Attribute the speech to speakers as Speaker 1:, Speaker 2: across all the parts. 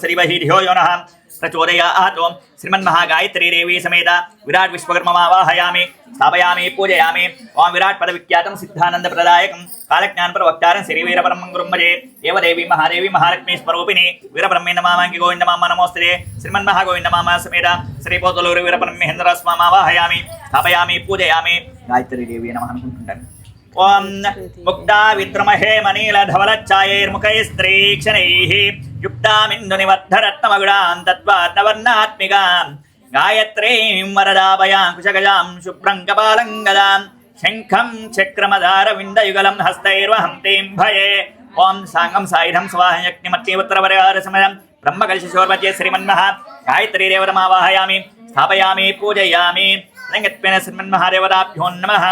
Speaker 1: श्रीवहिर्यो यो नः प्रचोदयात्। ओं श्रीमन्महागायत्री देवी समेत विराट विश्वकर्ममावाहयामि स्थापयामि पूजयामि। ओं विराट पदविख्यातं सिद्धानन्दप्रदायकं कालज्ञान प्रवक्तारं श्रीवीरपरमं गुरुं भजे। देवदेवी महादेवी महालक्ष्मी स्वरूपिणी वीरब्रह्मे नमामि गोविन्द मामा नमोस्तुते। श्रीमन्महागोविन्द मामा समेत श्रीपोतलूरि वीरब्रह्मेन्द्रस्वामावाहयामि स्थापयामि पूजयामि। गायत्री देवी नमः अनुకుంటాను। ओं मुक्ता विद्रुमहे मनीलधवलच्छायैर्मुखैस्त्रीक्षणैः युक्तामिन्दुनिबद्धरत्नमगुणां तत्त्वात्मवर्णात्मिकां गायत्रीं वरदाभयां कुशगजां शुभ्रं कपालं गदां शङ्खं चक्रमदारविन्दयुगलं हस्तैर्वहं तीं भये। ओं साङ्गं सायुधं स्वाहयज्ञमत्यवत्रवरसमयं ब्रह्मकलशोर्मध्ये श्रीमन्मः गायत्री देवतमावाहयामि स्थापयामि पूजयामि। लिङ्गत्वेन श्रीमन्महादेवताभ्यो नमः।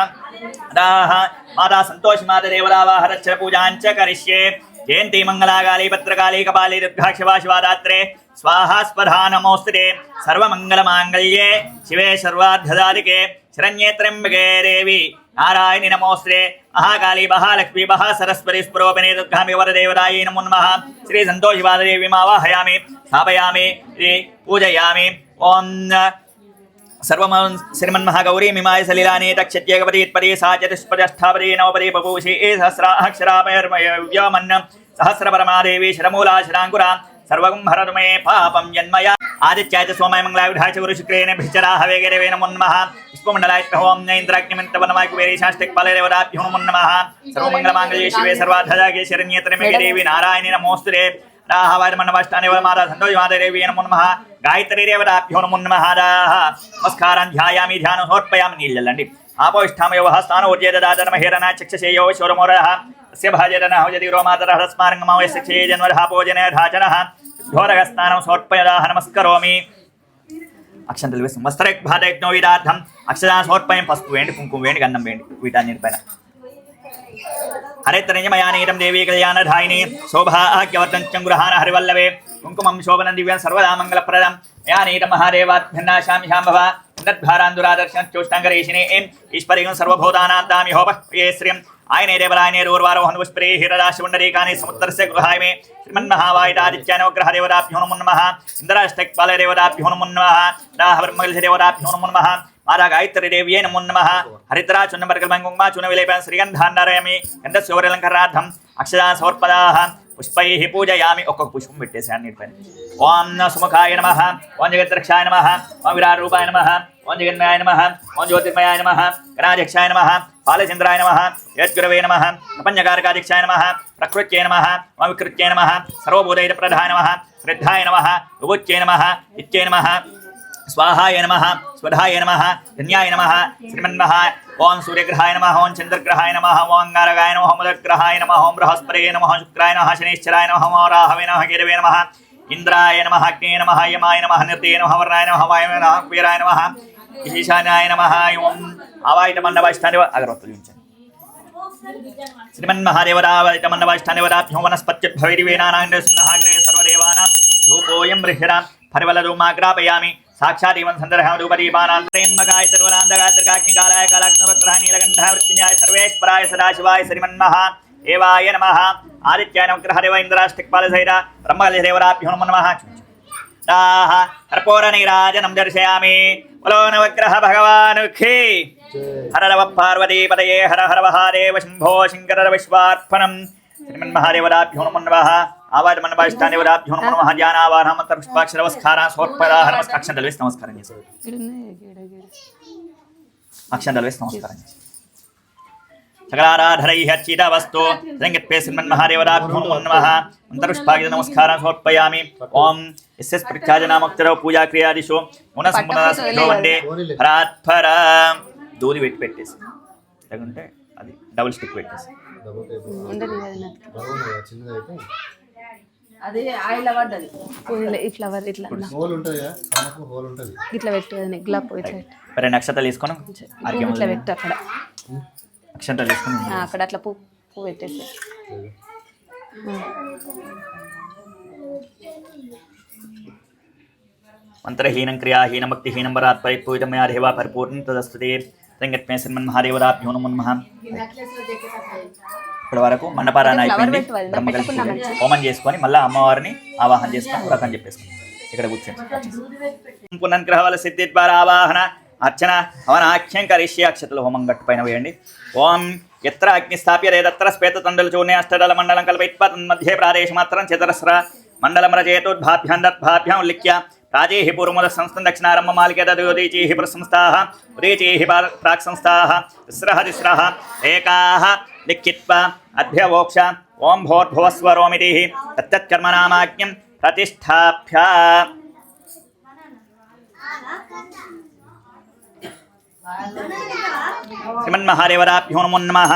Speaker 1: माता संतोष माता देवतावाहरच्छ पूजाञ्च करिष्ये। जयन्ती मंगलाकाली भद्रकाली कपाली दुर्गाक्षवा शिवादात्रे स्वाहा स्वधा नमोस्तुते। सर्वमंगलमांगल्ये शिवे सर्वार्थसाधिके शरण्ये त्र्यंबके देवी नारायणी नमोस्तुते। महाकाली महालक्ष्मी महासरस्वती स्वरूपिणी दुर्गांबे वरदेवतायै नमो नमः। श्री संतोष माता देवी मावाहयामि स्थापयामि पूजयामि। ओं सर्वं श्रीमन्महागौरी मिमाय सलिलानि तक्षत्यगपतित्पदे सा चतुष्पदष्टापदे नवपदे बभूषि सहस्राक्षरापयर्व्यमन् सहस्रपरमादेवी शरमूला शराङ्कुरा सर्वगं हरतु मे पापं जन्मया। आदित्याय च सोमाय मङ्गलाय बुधाय च गुरुशुक्रेण भिश्चराः वेगेरवे नमो नमः। पुष्पमण्डलाय ओं इन्द्राग्निमन्तवनमाय कुबेरेशाष्टकपाले देवताभ्यो नमो नमः। सर्वमङ्गलमाङ्गल्ये शिवे सर्वार्थसाधिके शरण्ये त्र्यम्बके देवी नारायणी नमोस्तुते। राहवायमण्डपाष्टानि माता संतोष माता देवी नमो नमः। गायत्री देवताभ्यो नमो नमः। नमस्कारान् ध्यायामि ध्यानं समर्पयामि। नील्लंడి आपोष्ठामयो हस्तानोर्जे ददातर्महेरना चक्षुषेयो शोरमोरः तस्य भाजनः यदि रोमातरः स्मारङ्गमो यस्य जन्मरः पूजने धाचनः घोरगस्नानं समर्पयामः। नमस्करोमि। అక్షంతలు వేస్తాం వస్త్రక్ భాతయజ్ఞో విదార్థం అక్షరాన్ని సమర్పయం పసుపు వేయండి కుంకుమ వేయండి గంధం వేయండి వీటన్నిటిపైన హరిత్రయమయానీతం దేవీ కళ్యాణధాయిని శోభాగ్యవర్ధంచం గృహాన హరివల్లవే కుంకుమం శోభనం దివ్యం సర్వదా మంగళప్రదం యానీత మహాదేవాభ్యన్నాశామి శాంభవ ఉన్నద్భారాందురాదర్శన చోష్టాంగరేషిణి ఈశ్వరీయం సర్వభూతానాం దామిహోపే శ్రియం ఆయనే దేవరాయనే రోర్వారోహణ పుష్పరే హిరరాశిపుండరీకాని సముద్రస్య గృహాయమే श्रीमन्महावायुरादित्यानवग्रह देवताभ्यो नमो नमः। इंद्राष्टकपाल देवताभ्यो नमो नमः। राहवर्मकलश देवताभ्यो नमो नमः। माता गायत्री देव्यै नमो नमः। हरिद्रा चूर्णमर्गलमङ्गुमा चूर्णविलेपनं श्रीगन्धान्नारयामि गन्धस्योरलङ्कारार्थम् अक्षरा समर्पयामः पुष्पैः पूजयामि। ఒక్కొక్క పుష్పం పెట్టేసి అన్నిటిపైన ఓం సుముఖాయ నమః ఓం జగద్రక్షాయ నమః ఓం విరాట్ రూపాయ నమః ఓం జగన్మయాయ నమః ఓం జ్యోతిర్మయాయ నమః గణాధ్యక్షాయ నమః బాలచంద్రాయ నమః యద్గురవే నమః ప్రపంచకారకాధ్యక్షాయ నమః ప్రకృత్యై నమః ఓం వికృత్యై నమః సర్వభూతైరప్రధాయ నమః శ్రద్ధాయ నమః విభూత్యై నమః నిత్యై నమః स्वाहाय नमः स्वधाय नमः धन्याय नमः श्रीमन्मः। ओं सूर्यग्रहाय नमः ओं चंद्रग्रहाय नमः ओं अंगारकाय नमः ओं बुधग्रहाय नमः ओं बृहस्पतये नमः शुक्राय नमः शनिश्चराय नमः ओं राहवे नमः केतवे नमः इंद्राय नमः अग्ने नमः यमाय नमः निर्दये नमः वर्णाय नमः वायवे नमः कुबेराय नमः ईशानाय नमः ओं आवाहितमण्डपाष्टानि अगरवत्तुलु श्रीमन्महादेवतावाहितमण्डपाष्टानिवदाभ्यो वनस्पत्युद्भवैर्वेनानाग्रे सर्वदेवानां धूपोऽयं बृहरां फरिवलधूमाग्रापयामि। साक्षात् एवं संदर्भं धूपदीपानां त्र्यम्बकाय कालाग्निवत्राय नीलगन्धाय मृत्युञ्जयाय सर्वेश्वराय सदाशिवाय श्रीमन्मः देवाय नमः। आदित्याय नवग्रह देव इंद्राष्टकपाल सहित ब्रह्मकलश देवताभ्यो नमो नमः। कर्पूरनीराजनं दर्शयामि। बोलो नवग्रह भगवान् की हर नमः पार्वतीपतये हर हर महादेव शम्भो शङ्कर विश्वार्पणम्। श्रीमन्महादेवताभ्यो नमो नमः। आवाहनमण्डपाष्टानिवदाभ्यो नमो नमः। ध्यानावाहनं मंत्रपुष्पाक्षरवस्खारान् समर्पयामः। अक्षन्तలు వేసి నమస్కారం చేస్తారు అక్షంతలు వేసి నమస్కారం చేస్తారు सकलाराधरैः अर्चितवस्तु संगीत्वे श्रीमन्महादेवताभ्यो नमो नमः। मंत्रपुष्पाक्षर नमस्कारान् समर्पयामि। ओं यस्य प्रत्याजनामोक्तरौ पूजा क्रियादिषु गुणसम्पन्नः वन्दे फरात्फर दूरी वेट పెట్టేసి లేకుంటే అది డబుల్ స్టిక్ పెట్టేసి
Speaker 2: అదే ఆయిల్ పడ్డది
Speaker 3: ఈ ఫ్లవర్ ఇట్లా
Speaker 4: హోల్ ఉంటదిగా సామకు హోల్ ఉంటది
Speaker 3: ఇట్లా పెట్టేది నెగ్లా పోయిట్లా
Speaker 1: మరి నక్షత్రాలు తీసుకొని
Speaker 3: ఇట్లా పెట్టు అక్కడ
Speaker 1: నక్షత్రాలు తీసుకొని
Speaker 3: అక్కడ అట్లా పువ్వు పెట్టేసి
Speaker 1: मंत्रहीनं क्रियाहीनं भक्तिहीनं वरात् परिपूरितमया देवा परिपूर्णं तदस्तुते। संगीत्वे श्रीमन्महादेवताभ्यो नमो नमः। ఇప్పటి వరకు మండపారాయణ
Speaker 3: ఫ్లవర్
Speaker 1: అయిపోయింది.
Speaker 3: పెట్టుకోవాలి,
Speaker 1: బ్రహ్మకలి
Speaker 3: పెట్టుకున్నాం
Speaker 1: పూజ.
Speaker 3: మంచిగా.
Speaker 1: హోమం చేసుకొని మళ్ళీ అమ్మవారిని ఆవాహన చేసుకొని వ్రతం చెప్పేసుకుని ఇక్కడ కూర్చొని పునఃగ్రహ వల సిద్ధి ద్వారా ఆవాహన అర్చన హవనాఖ్యం కరిష్య అక్షతలు హోమం గట్టు పైన వేయండి. ఓం ఎత్ర అగ్ని స్థాప్యతే తత్ర శ్వేత తండలు చూర్ణే అష్టదళ మండలం కల్పయిత్వ తన్మధ్యే ప్రాదేశమాత్రం చతురస్ర మండలం రచయేతోద్భాభ్యాం దద్భాభ్యాం ఉల్లిఖ్య రాజేహి పూర్వముద సంస్థం దక్షిణారంభ మాలికేతోదీచీహి పురసంస్థాః ఉదీచీహి ప్రాక్ సంస్థాః తిస్రః తిస్రః ఏకాః లిఖిత్వా అభ్యవోక్ష ఓం భోర్భువస్వరోమితి తత్తత్కర్మనామాజ్ఞం ప్రతిష్టాభ్య. శ్రీమన్మహాదేవరాభ్యో నమో నమః.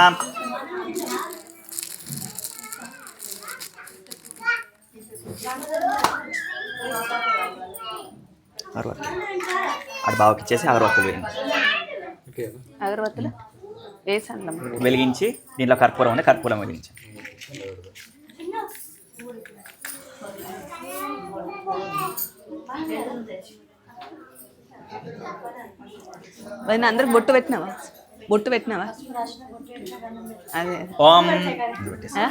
Speaker 1: అటు బావకి ఇచ్చేసి అగరవత్తులు
Speaker 3: అగరబత్తులు వేసాను
Speaker 1: వెలిగించి దీంట్లో కర్పూరం ఉంది, కర్పూరం వెలిగించి
Speaker 3: వదిన అందరికి బొట్టు పెట్టినావా? బొట్టు పెట్టినావా? అదే
Speaker 1: ఓం
Speaker 3: ఆ?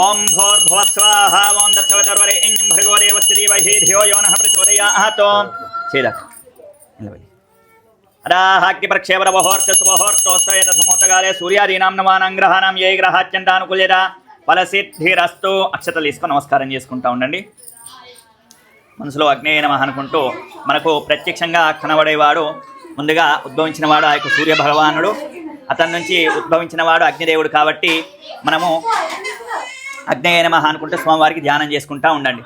Speaker 1: ఓం భోర్భువస్వాహ ఓం దత్సవతర్వరేణ్యం భర్గో దేవస్య ధీమహి ధియో యో నః ప్రచోదయాత్. చేదక్ నిలబడి అదాహాగ్ని ప్రక్షేపణ బహోర్చసుబహోర్చోస్తేతమోతగాలే సూర్యాదీనాం నవానాం గ్రహాణం ఏ గ్రహాత్యంతానుకూల్యత ఫలసిద్ధిరస్తు. అక్షతలు తీసుకొని నమస్కారం చేసుకుంటా ఉండండి. మనసులో అగ్నేయ నమః అనుకుంటూ మనకు ప్రత్యక్షంగా కనబడేవాడు ముందుగా ఉద్భవించిన వాడు ఆ యొక్క సూర్య భగవానుడు, అతని నుంచి ఉద్భవించిన వాడు అగ్నిదేవుడు. కాబట్టి మనము అగ్నేయ నమః అనుకుంటూ స్వామివారికి ధ్యానం చేసుకుంటా ఉండండి.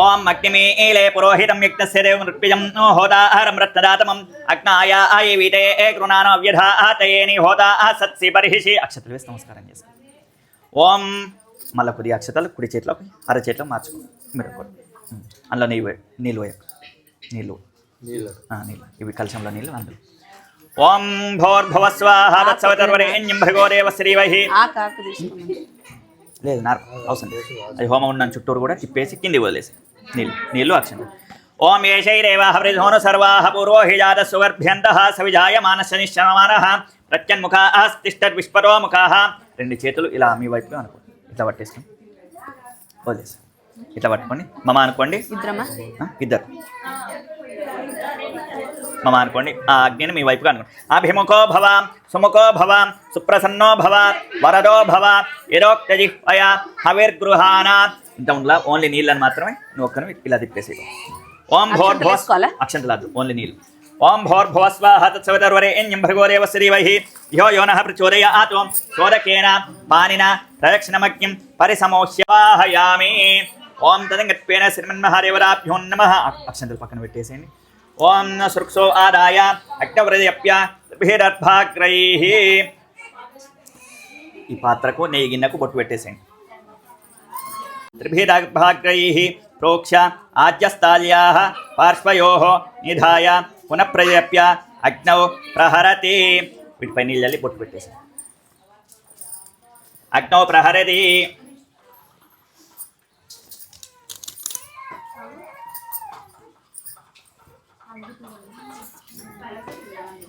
Speaker 1: ఓం అగ్నిమీలే పురోహితం యజ్ఞస్య దేవం నృత్యజం హోతాహరం రత్నదాతమం అగ్నాయ ఆయ వీటే కృణానో వ్యధాతయేని హోతా సత్సి పరిహిషి. అక్షతలు వేసి నమస్కారం చేసుకోండి. ఓం మళ్ళీ కొద్ది అక్షతలు కుడి చేతిలోకి అరచేతిలో మార్చుకో. మీరు అందులో నీళ్ళు నీళ్ళు ఇవి కలశంలో నీళ్ళు అందులో. ఓం భోర్భువస్వాహ తత్సవితుర్వరేణ్యం భర్గో దేవస్య ధీమహి.
Speaker 3: ఆ కాకు తీసుకున్నాను.
Speaker 1: లేదు అవసరం లేదు. అది హోమం ఉన్న చుట్టూరు కూడా తిప్పేసి కింది వదిలేసి నీళ్ళు అక్షంత. ఓం ఏషైరేవాహ వృధోను సర్వాహ పూర్వో హి జాత సుగర్భ్యంతః సవిజాయ మానస నిశ్చమానః ప్రత్యన్ముఖాః తిష్టద్విష్పరో ముఖాః. రెండు చేతులు ఇలా మీ వైపుగా అనుకోండి, ఇట్లా పట్టేస్తాం, వదిలేసి ఇట్లా పట్టుకోండి. మమ అనుకోండి,
Speaker 3: ఇద్దరమ్మా
Speaker 1: ఇద్దరు మమ అనుకోండి. ఆ అగ్నిని మీ వైపుగా అనుకోండి. అభిముఖో భవ సుముఖో భవ సుప్రసన్నో భవ వరదో భవ యదోక్తజిహ్వయ హవిర్గృహాణ. ఇంత ఉండలా ఓన్లీ నీళ్ళని మాత్రమే నువ్వు ఒక్కని ఇలా తిప్పేసి. ఓం భోర్భువస్ అక్షంతలాదు ఓన్లీ నీళ్ళు. ఓం భోర్భువస్వాహ తత్సవితుర్వరేణ్యం భర్గో దేవస్య ధీమహి ధియో యో నః ప్రచోదయాత్. చోదకేన పానిన ప్రదక్షిణమగ్నిం పరిసమోహ్యవాహయామి. ఓం తదంగత్వేన శ్రీమన్మహాదేవరాభ్యో నమః. అక్షంతలు పక్కన పెట్టేసేయండి. ఓం సృక్షో ఆదాయ అగ్నవ్రజప్య త్రిభిరర్భాగ్రైః. ఈ పాత్రకు నెయ్యి గిన్నెకు బొట్టు పెట్టేసేయండి. త్రిభిరర్భాగ్రైః ప్రోక్ష ఆజ్యస్థాల్యాః పార్శ్వయోః నిధాయ పునఃప్రజప్య అగ్నౌ ప్రహరతి. వీటిపై నీళ్ళల్లి బొట్టు పెట్టేసేయండి. అగ్నౌ ప్రహరతి.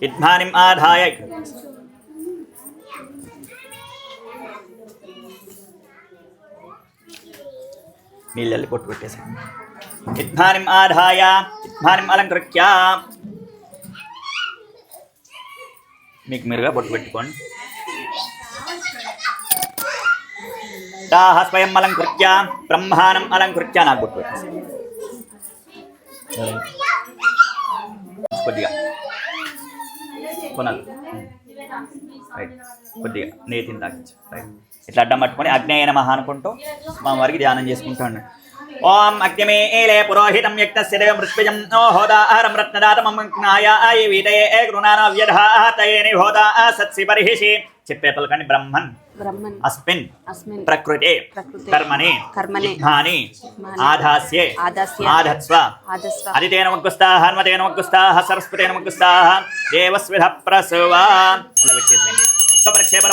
Speaker 1: విద్మానిం ఆదాయ నీళ్ళల్లి బొట్టు పెట్టేసాను. విద్మానిం ఆదాయ విద్మానిం అలంకృత్య. మీకు మీరుగా బొట్టు పెట్టుకోండి. దాహ స్వయం అలంకృత్య బ్రహ్మానం అలంకృత్య. నాకు బొట్టు పెట్టేసాను కొద్దిగా కొనాలి. రైట్, కొద్దిగా నేతిని తాగించు. రైట్, ఇట్లా అడ్డం పట్టుకొని అగ్నేయ నమః అనుకుంటూ మా వారికి ధ్యానం చేసుకుంటూ ఉండండి. ఓం అగ్నిమీలే పురోహితం యజ్ఞస్య దేవం మృత్యుజం హోతాహరం రత్నదాతమం అగ్నాయ ఆయ వీతయే గృణానో వ్యధాతయేని హోతా సత్సి పరిహిషి. చెప్పే పలకండి. బ్రహ్మన్ అస్మిన్ ప్రకృతే కర్మణి విద్మాని ఆధాస్యే ఆధత్స్వ అదితేన మగ్గుస్తాః హన్మతేన మగ్గుస్తాః సరస్వతేన మగ్గుస్తాః దేవస్విధ ప్రసవా. అలా పెట్టేసేయండి. ప్రక్షేపణ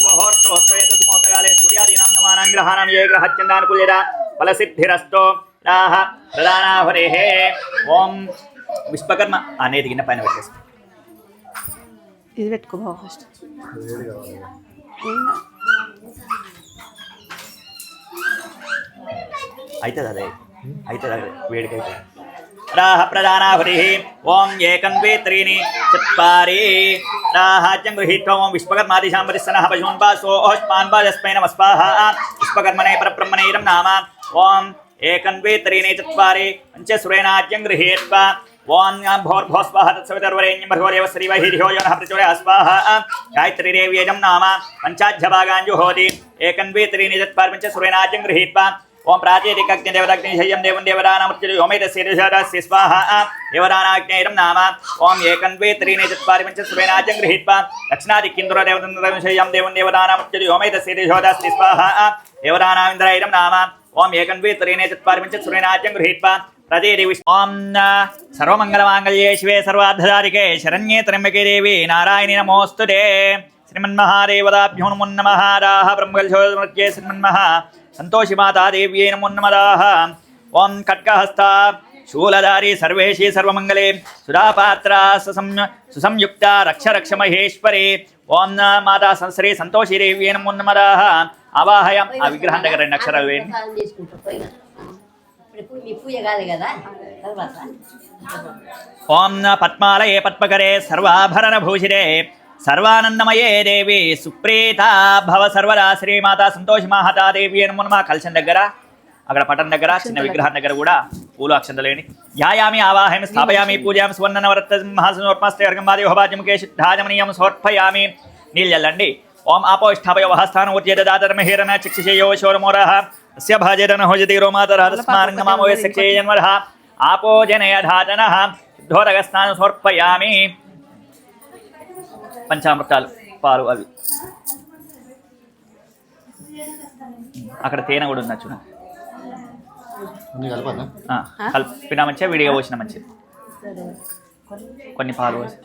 Speaker 1: బహోర్చోస్తేతమోతగాలే సూర్యాదీనాం నవానాం గ్రహాణం ఏ గ్రహాత్యంతానుకూల్యత ఫలసిద్ధిరస్తో రాహ ప్రధానాహురేః. ఓం విశ్వకర్మ అనేది గిన్నె పైన పెట్టేసి
Speaker 3: ఇది పెట్టుకో బాబు ఫస్ట్.
Speaker 1: అవుతుంది అదే వేడికైతే రాహ ప్రధానాహుతి ఓం ఏకం ద్వే త్రీణి చత్వారి రాహాజ్యం గృహీత్వ ఓం విశ్వకర్మాదిశాంబరిస్సనః పశూన్పాసోష్మాన్పాదస్మై నమః స్వాహా విశ్వకర్మణే పరబ్రహ్మణే ఇదం నామ ఓం ఏకం ద్వే త్రీణి చత్వారి పంచసురేణాజ్యం గృహీత్వ ఓం భోర్భో స్వాహ తత్సవితర్వరేణ్యం భర్గోదేవస్య ధీమహి ధియో యో నః ప్రచోదయాత్ స్వాహా గాయత్రీదేవ్యేదం నామ పంచాధ్యభాగాञ्जुहोति ఏకం ద్వే త్రీణి చత్వారి పంచసురేణాజ్యం గృహీత్వ ఓం ప్రాచేతికగ్ని దేవతాగ్నిశయ్యం దేవం దేవదానామృత్యుయోమైతస్య స్వాహా దేవదానాగ్నేయం నామ ఓం ఏకం ద్వే త్రీణి చత్వారి పంచసురేణాజ్యం గృహీత్వ దక్షిణాదిక్కిందుర దేవతంశయ్యం దేవం దేవదానామృత్యుయోమైతస్య స్వాహా దేవదానామింద్రాయం నామ ఓం ఏకం ద్వే త్రీణి చత్వారి పంచసురేణాజ్యం గృహీత్వ ప్రదేవి ఓం సర్వమంగళమాంగళ్యే శివే సర్వార్థదారికే శరణ్యే త్ర్యంబకే దేవి నారాయణి నమోస్తుతే శ్రీమన్మహాదేవతాభ్యో నమో నమః రాహ బ్రహ్మకల్శోమృత్యే శ్రీమన్మహ సంతోషి మాతా దేవ్యే నమో నమః ఓం ఖడ్గహస్త శూలధారి సర్వేషి సర్వమంగళే సుధాపాత్ర సుసంయుక్త రక్ష రక్ష మహేశ్వరి ఓం మాతా శ్రీ సంతోషి దేవ్యే నమో నమః అవాహయం ఆ విగ్రహం దగ్గర 2 అక్షరాలు వేయండి ఓం పద్మాలయే పద్మకరే సర్వాభరణ భూషిరే సర్వానందమయే దేవి సుప్రీత భవ సర్వదా శ్రీమాత సంతోషి మాతా దేవి నమో నమః కలశం దగ్గర అక్కడ పటం దగ్గర చిన్న విగ్రహం దగ్గర కూడా పూలు అక్షంతలేని ధ్యాయామి ఆవాహయామి స్థాపయామి పూజయామి సువర్ణనవరత్న మహాసనోర్మస్తే వర్గంబాది హోభాజ్యముఖే సిద్ధాజమనీయం సమర్పయామి నీళ్ళు చల్లండి ఓం ఆపో స్థాపయ వహస్థానం ఉద్యదాతర్మహీరణ చిక్షిషేయో శోరమోరః అస్య భాజేదన హోజతి రోమాతరహస్మారంగమామోయ శిక్షేయన్వరః ఆపో జనయధాతనః సిద్ధోరగస్నానం సమర్పయామి పంచామృతాలు పాలు అవి అక్కడ తేనె కూడా ఉంది చూడ కలిపిన మంచిగా విడిగా పోసిన మంచిది కొన్ని పాలు పోసి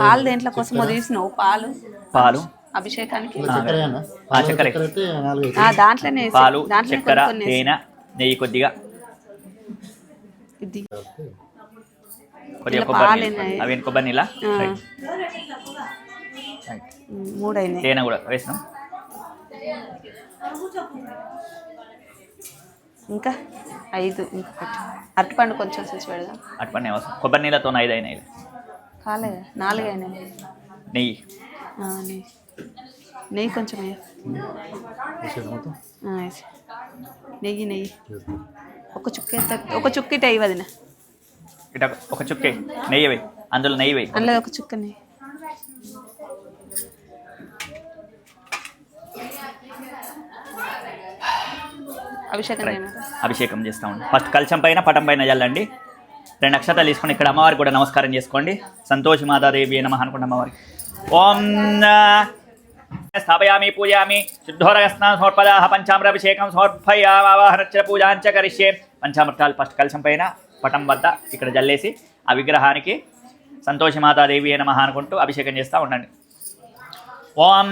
Speaker 3: పాలు దేంట్లో కోసం తీసినావు పాలు
Speaker 1: పాలు
Speaker 3: అభిషేకానికి
Speaker 1: చక్కెర
Speaker 3: దాంట్లోనే
Speaker 1: పాలు చక్కెర తేనె నెయ్యి కొద్దిగా కొద్దిగా కొబ్బరి అవి కొబ్బరి నీళ్ళ తేనె కూడా వేసినాం
Speaker 3: ఇంకా 5 ఇంకా అరటిపండు కొంచెం చూసి పెడదాం
Speaker 1: అరటిపండు అవసరం కొబ్బరి నీళ్ళతో 5 అయినాయి
Speaker 3: కాలేదా 4 అయినాయి
Speaker 1: నెయ్యి
Speaker 3: నెయ్యి కొంచెం నెయ్యి ఒక చుక్కిట వదిన
Speaker 1: ఇట ఒక చుక్కే నెయ్యి వేయి అందులో నెయ్యి వేయి
Speaker 3: అందులో ఒక చుక్క నెయ్యి
Speaker 1: అభిషేకం చేస్తామండి ఫస్ట్ కలశం పైన పటం పైన చల్లండి 2 అక్షతాలు తీసుకొని ఇక్కడ అమ్మవారికి కూడా నమస్కారం చేసుకోండి సంతోషి మాతాదేవి నమః అనుకోండి అమ్మవారికి ఓం స్థాపయామి పూజయామి శుద్ధోరగస్నానం సమర్పయామి పంచామృతాభిషేకం సమర్పయామి ఆవాహనచ్చ పూజాంచ కరిష్యే పంచామృతాలు ఫస్ట్ కలశం పైన పటం వద్ద ఇక్కడ జల్లేసి ఆ విగ్రహానికి సంతోషి మాతాదేవి నమః అనుకుంటూ అభిషేకం చేస్తూ ఉండండి ఓం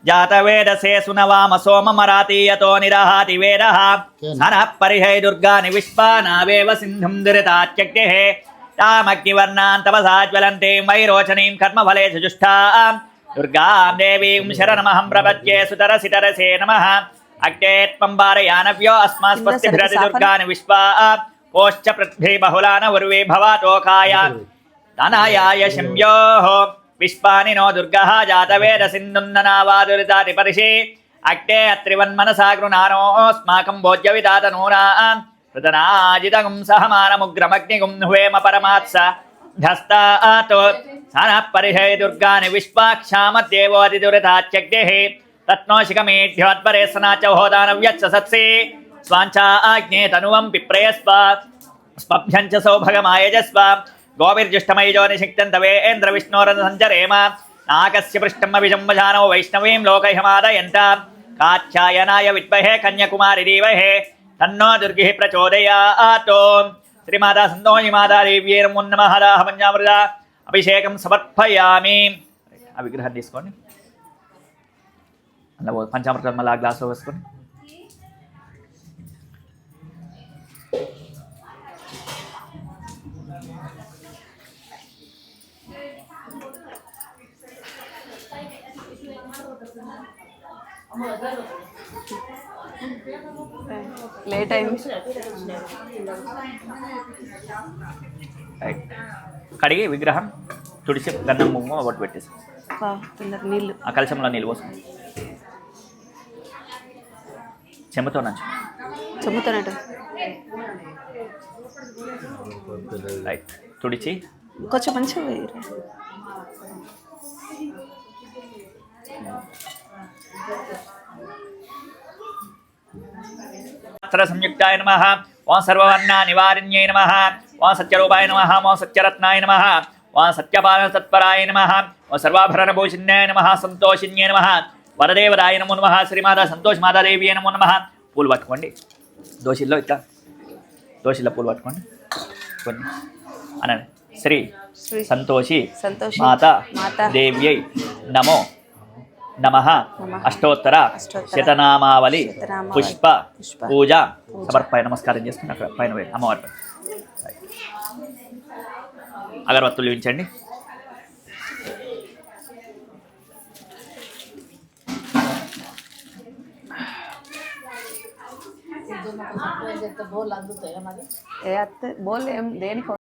Speaker 1: జాతవేదసే సునవామ సోమమరాతీయతో నిరహాతి వేదః సనః పరిహై దుర్గాని విశ్వానావేవ సింధుం దురితాత్యక్తిః తామగ్నివర్ణాం తపసా జ్వలంతీం వైరోచనీం కర్మఫలే సుజుష్టాం దుర్గాం దేవీం శరణమహం ప్రపద్యే సుతరసితరసే నమః అగ్నేత్వం వారయానవ్యో అస్మాత్ స్వస్తిభిరతి దుర్గాని విశ్వా కోశ్చ పృథ్వీ బహుళాన ఉర్వే భవాతోకాయ తనయాయ శంయోః విశ్వాని నో దుర్గః జాతవేద సింధున్ననావాదురితాతి పరిషి అగ్నే అత్రివన్మనసా గృణానోస్మాకం భోజ్య విదాతనూనాం ప్రతనాజితగుం సహమానముగ్రమగ్నిగుం హువేమ పరమాత్స ధస్తాతో సనః పరిహే దుర్గాని విశ్వాక్షామద్దేవోదిదురితాత్యగ్నిః తత్నోషికమేఢ్యోద్వరే సనాచ హోదానవ్యచ్చ సత్సే స్వాంచా ఆజ్ఞే తనువం పిప్రయస్వ స్పభ్యంచ సౌభగమాయజస్వ గోవిర్జుష్టమయజో నిషిక్తంతవేంద్ర విష్ణోరథ సంచరేమ నాకస్య పృష్టం విజంబజానో వైష్ణవీం లోకైహమాదయంత కాత్యాయనాయ విద్మహే కన్యాకుమారి ధీమహి తన్నో దుర్గిః ప్రచోదయాత్ శ్రీమాతా సంతోషి మాతాదేవ్యై నమో నమః పంచామృత అభిషేకం సమర్పయామి ఆ విగ్రహం తీసుకోండి అలా పంచామృతం మళ్ళీ ఆ గ్లాసులో వేసుకొని
Speaker 3: లేట్ అయింది.
Speaker 1: రైట్. కడిగి విగ్రహం తుడిచి గంధం కుంకుమ బొట్టు పెట్టేసి
Speaker 3: తొందర నీళ్ళు
Speaker 1: ఆ కలశంలో నీళ్ళు పోసు. చెంబుతో నంచు.
Speaker 3: చెమ్ముతానట.
Speaker 1: రైట్. తుడిచి
Speaker 3: కొంచెం మంచిగా వేయరా.
Speaker 1: సంయుక్తాయ నమః. ఓం సర్వవర్ణ నివారిణ్యై నమః. ఓం సత్యరూపాయ నమః. ఓం సత్యరత్నాయ నమః. ఓం సత్యపాలన తత్పరాయ నమః. ఓం సర్వాభరణ భూషిణ్యాయ నమః. సంతోషిన్యై నమః. వరదేవదాయ నమో నమః. శ్రీమాతా సంతోష్ మాతాదేవి నమో నమః. పూలు పట్టుకోండి. దోషిల్లో ఇట్లా దోషిల్లో పూలు పట్టుకోండి. కొన్ని అనండి. శ్రీ సంతోషి మాత దేవ్యై నమో నమః. అష్టోత్తర శతనామావళి పుష్ప పూజ సమర్పయ. నమస్కారం చేసుకుని అక్కడ పైన అమ్మవారి పైన అగరబత్తులు చూపించండి.
Speaker 3: ఏ అత్త బోల్ ఏం దేనికి